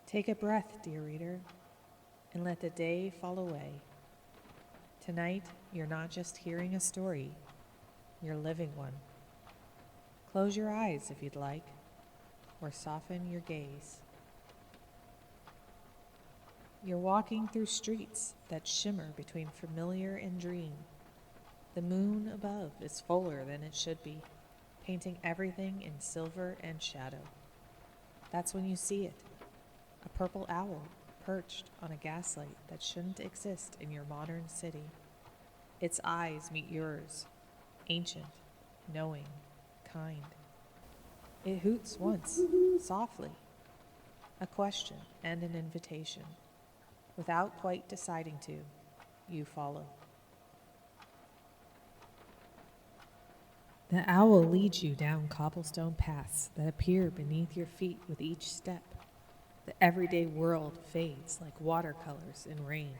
Take a breath, dear reader, and let the day fall away. Tonight, you're not just hearing a story, you're living one. Close your eyes if you'd like, or soften your gaze. You're walking through streets that shimmer between familiar and dream. The moon above is fuller than it should be, painting everything in silver and shadow. That's when you see it, a purple owl perched on a gaslight that shouldn't exist in your modern city. Its eyes meet yours, ancient, knowing, kind. It hoots once, softly, a question and an invitation. Without quite deciding to, you follow. The owl leads you down cobblestone paths that appear beneath your feet with each step. The everyday world fades like watercolors in rain.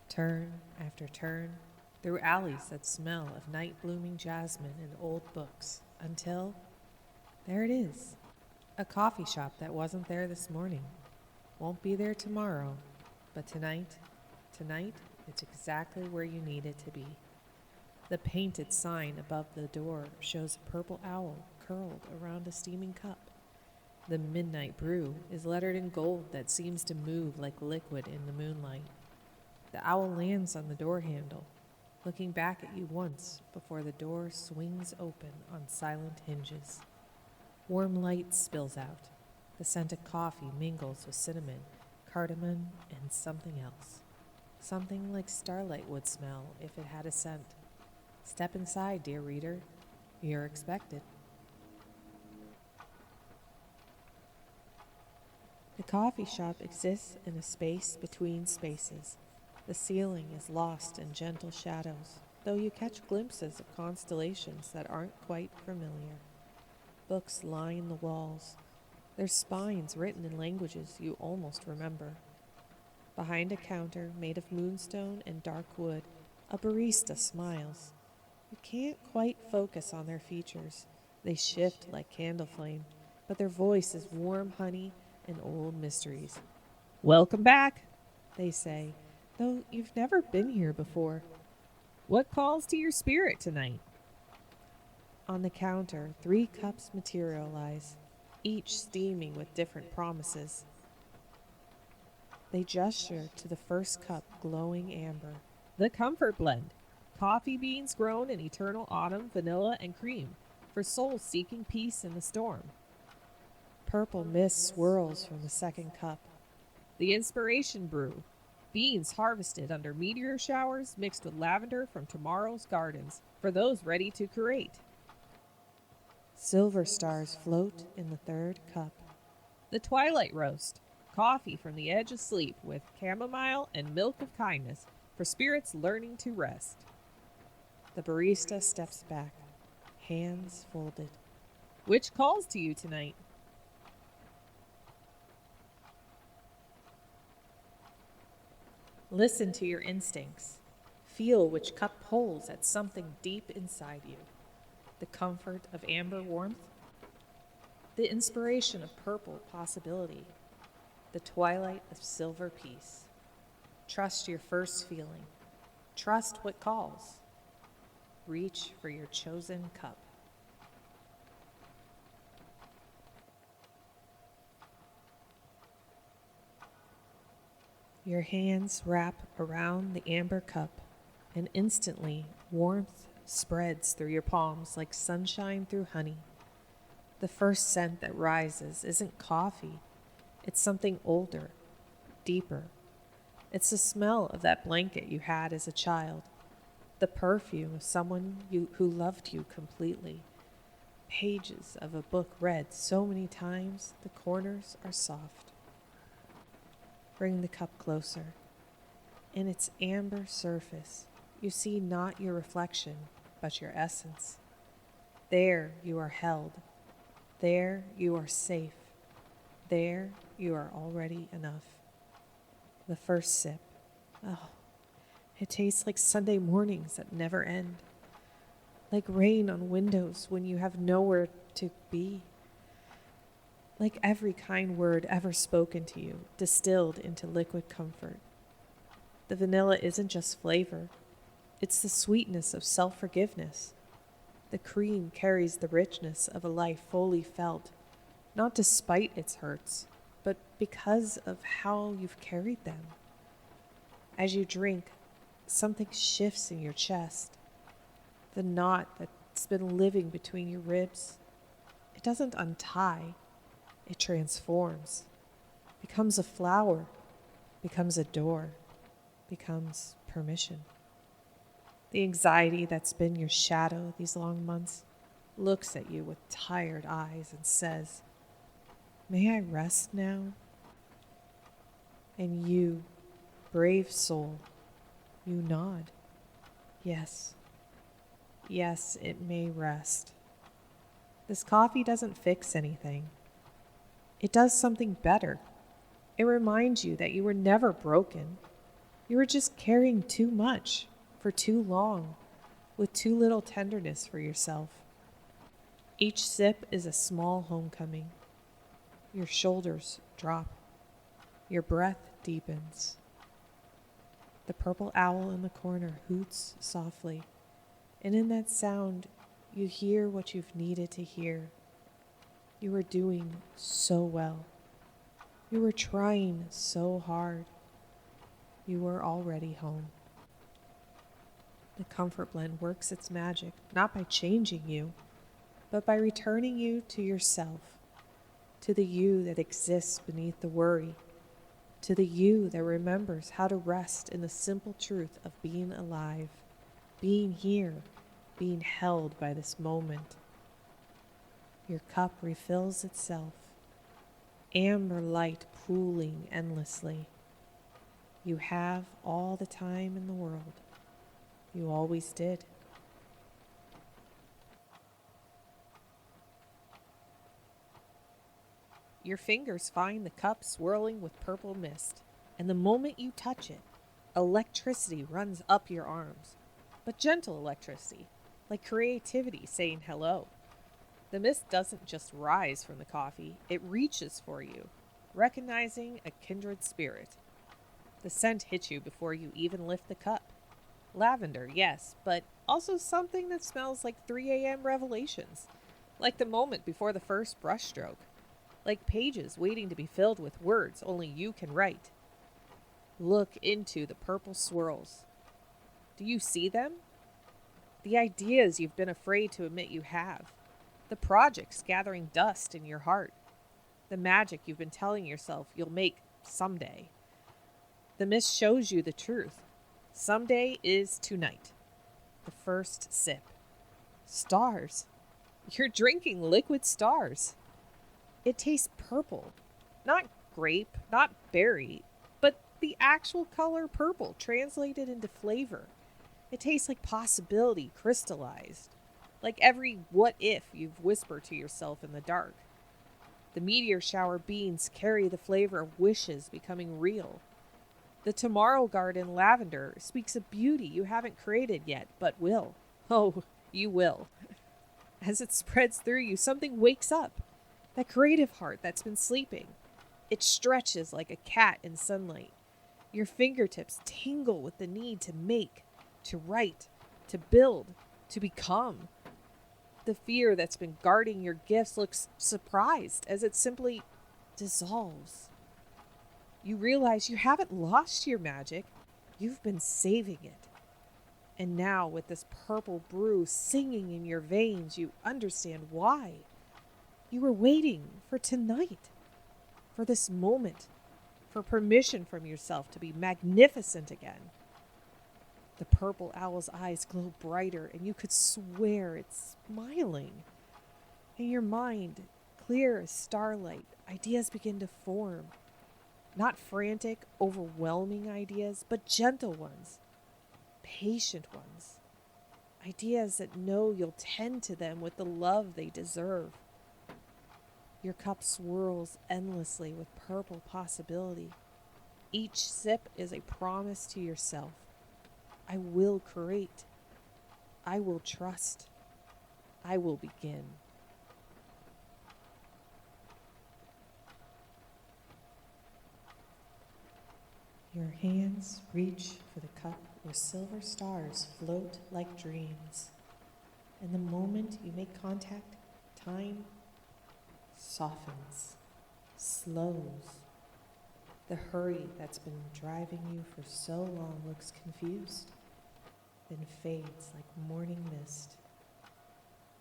Turn after turn, through alleys that smell of night-blooming jasmine and old books, until, there it is, a coffee shop that wasn't there this morning. Won't be there tomorrow, but tonight, it's exactly where you need it to be. The painted sign above the door shows a purple owl curled around a steaming cup. The midnight brew is lettered in gold that seems to move like liquid in the moonlight. The owl lands on the door handle, looking back at you once before the door swings open on silent hinges. Warm light spills out. The scent of coffee mingles with cinnamon, cardamom, and something else. Something like starlight would smell if it had a scent. Step inside, dear reader. You're expected. The coffee shop exists in a space between spaces. The ceiling is lost in gentle shadows, though you catch glimpses of constellations that aren't quite familiar. Books line the walls, their spines written in languages you almost remember. Behind a counter made of moonstone and dark wood, a barista smiles. You can't quite focus on their features. They shift like candle flame, but their voice is warm honey and old mysteries. "Welcome back," they say, though you've never been here before. "What calls to your spirit tonight?" On the counter, 3 cups materialize, each steaming with different promises. They gesture to the first cup glowing amber. "The Comfort Blend. Coffee beans grown in eternal autumn, vanilla and cream, for souls seeking peace in the storm." Purple mist swirls from the second cup. "The Inspiration Brew. Beans harvested under meteor showers mixed with lavender from tomorrow's gardens, for those ready to create." Silver stars float in the third cup. "The Twilight Roast. Coffee from the edge of sleep with chamomile and milk of kindness, for spirits learning to rest." The barista steps back, hands folded. "Which calls to you tonight?" Listen to your instincts. Feel which cup pulls at something deep inside you. The comfort of amber warmth, the inspiration of purple possibility, the twilight of silver peace. Trust your first feeling. Trust what calls. Reach for your chosen cup. Your hands wrap around the amber cup, and instantly warmth spreads through your palms like sunshine through honey. The first scent that rises isn't coffee. It's something older, deeper. It's the smell of that blanket you had as a child, the perfume of someone who loved you completely. Pages of a book read so many times the corners are soft. Bring the cup closer. In its amber surface, you see not your reflection, but your essence. There you are held. There you are safe. There you are already enough. The first sip. Oh, it tastes like Sunday mornings that never end. Like rain on windows when you have nowhere to be. like every kind word ever spoken to you, distilled into liquid comfort. The vanilla isn't just flavor, it's the sweetness of self-forgiveness. The cream carries the richness of a life fully felt, not despite its hurts, but because of how you've carried them. As you drink, something shifts in your chest. The knot that's been living between your ribs, it doesn't untie, it transforms, becomes a flower, becomes a door, becomes permission. The anxiety that's been your shadow these long months looks at you with tired eyes and says, "May I rest now?" And you, brave soul, you nod. Yes, yes, it may rest. This coffee doesn't fix anything. It does something better. It reminds you that you were never broken. You were just carrying too much for too long, with too little tenderness for yourself. Each sip is a small homecoming. Your shoulders drop. Your breath deepens. The purple owl in the corner hoots softly, and in that sound, you hear what you've needed to hear. You were doing so well. You were trying so hard. You were already home. The comfort blend works its magic, not by changing you, but by returning you to yourself, to the you that exists beneath the worry, to the you that remembers how to rest in the simple truth of being alive, being here, being held by this moment. Your cup refills itself, amber light pooling endlessly. You have all the time in the world. You always did. Your fingers find the cup swirling with purple mist, and the moment you touch it, electricity runs up your arms. But gentle electricity, like creativity saying hello. The mist doesn't just rise from the coffee, it reaches for you, recognizing a kindred spirit. The scent hits you before you even lift the cup. Lavender, yes, but also something that smells like 3 a.m. revelations, like the moment before the first brushstroke, like pages waiting to be filled with words only you can write. Look into the purple swirls. Do you see them? The ideas you've been afraid to admit you have. The projects gathering dust in your heart. The magic you've been telling yourself you'll make someday. The mist shows you the truth. Someday is tonight. The first sip. Stars. You're drinking liquid stars. It tastes purple. Not grape, not berry, but the actual color purple translated into flavor. It tastes like possibility crystallized. Like every what if you've whispered to yourself in the dark. The meteor shower beans carry the flavor of wishes becoming real. The tomorrow garden lavender speaks of beauty you haven't created yet, but will. Oh, you will. As it spreads through you, something wakes up. That creative heart that's been sleeping. It stretches like a cat in sunlight. Your fingertips tingle with the need to make, to write, to build, to become. The fear that's been guarding your gifts looks surprised as it simply dissolves. You realize you haven't lost your magic, you've been saving it. And now, with this purple brew singing in your veins, you understand why. You were waiting for tonight, for this moment, for permission from yourself to be magnificent again. The purple owl's eyes glow brighter, and you could swear it's smiling. In your mind, clear as starlight, ideas begin to form. Not frantic, overwhelming ideas, but gentle ones, patient ones. Ideas that know you'll tend to them with the love they deserve. Your cup swirls endlessly with purple possibility. Each sip is a promise to yourself. I will create. I will trust. I will begin. Your hands reach for the cup where silver stars float like dreams. And the moment you make contact, time softens, slows. The hurry that's been driving you for so long looks confused, then fades like morning mist.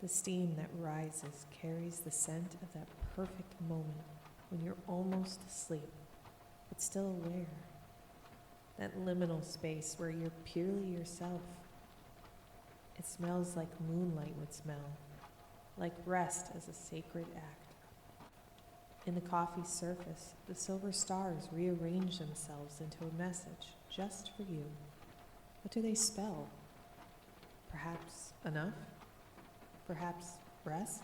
The steam that rises carries the scent of that perfect moment when you're almost asleep, but still aware. That liminal space where you're purely yourself. It smells like moonlight would smell, like rest as a sacred act. In the coffee's surface, the silver stars rearrange themselves into a message just for you. What do they spell? Perhaps enough? Perhaps rest?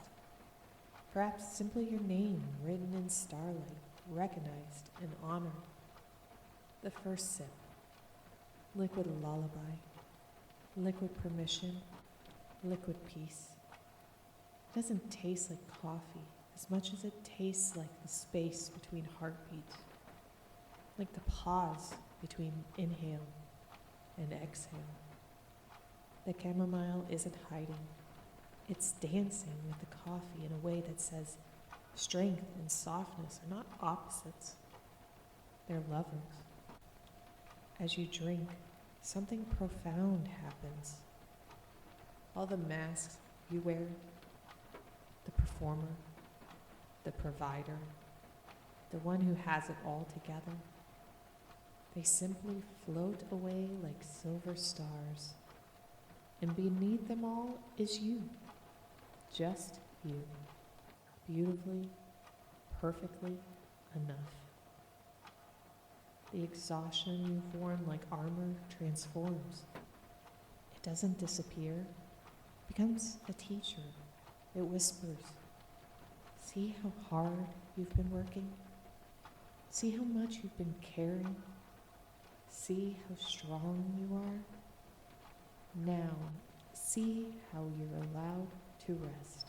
Perhaps simply your name written in starlight, recognized and honored. The first sip. Liquid lullaby. Liquid permission. Liquid peace. It doesn't taste like coffee as much as it tastes like the space between heartbeats, like the pause between inhale and exhale. The chamomile isn't hiding. It's dancing with the coffee in a way that says strength and softness are not opposites. They're lovers. As you drink, something profound happens. All the masks you wear, the performer, the provider, the one who has it all together, they simply float away like silver stars. And beneath them all is you, just you, beautifully, perfectly enough. The exhaustion you've worn like armor transforms. It doesn't disappear. It becomes a teacher. It whispers, see how hard you've been working? See how much you've been caring? See how strong you are? Now, see how you're allowed to rest.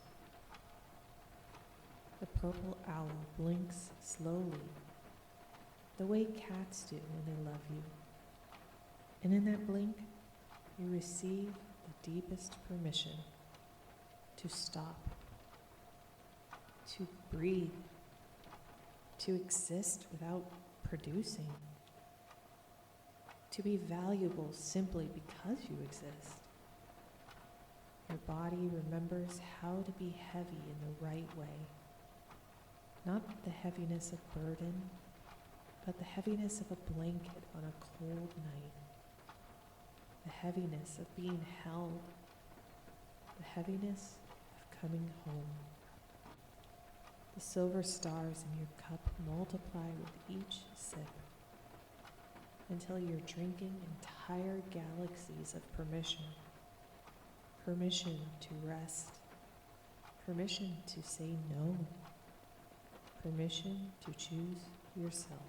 The purple owl blinks slowly, the way cats do when they love you. And in that blink, you receive the deepest permission to stop, to breathe, to exist without producing, to be valuable simply because you exist. Your body remembers how to be heavy in the right way, not the heaviness of burden, but the heaviness of a blanket on a cold night, the heaviness of being held, the heaviness of coming home. The silver stars in your cup multiply with each sip until you're drinking entire galaxies of permission. Permission to rest, permission to say no, permission to choose yourself.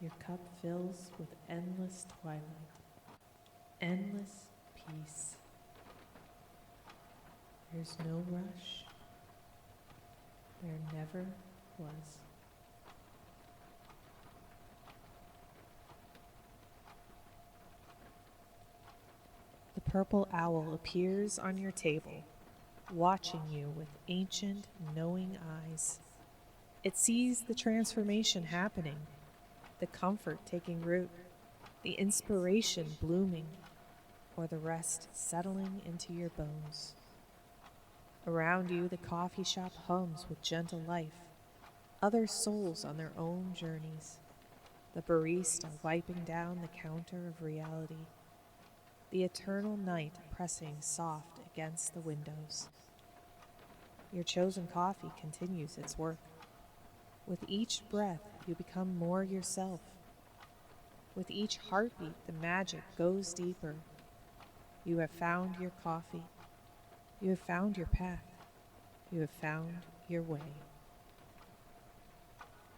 Your cup fills with endless twilight, endless peace. There's no rush. There never was. The purple owl appears on your table, watching you with ancient, knowing eyes. It sees the transformation happening, the comfort taking root, the inspiration blooming, or the rest settling into your bones. Around you, the coffee shop hums with gentle life, other souls on their own journeys, the barista wiping down the counter of reality, the eternal night pressing soft against the windows. Your chosen coffee continues its work. With each breath, you become more yourself. With each heartbeat, the magic goes deeper. You have found your coffee. You have found your path. You have found your way.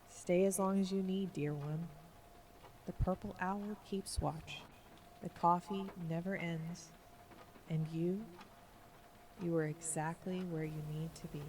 Stay as long as you need, dear one. The purple owl keeps watch. The coffee never ends. And you are exactly where you need to be.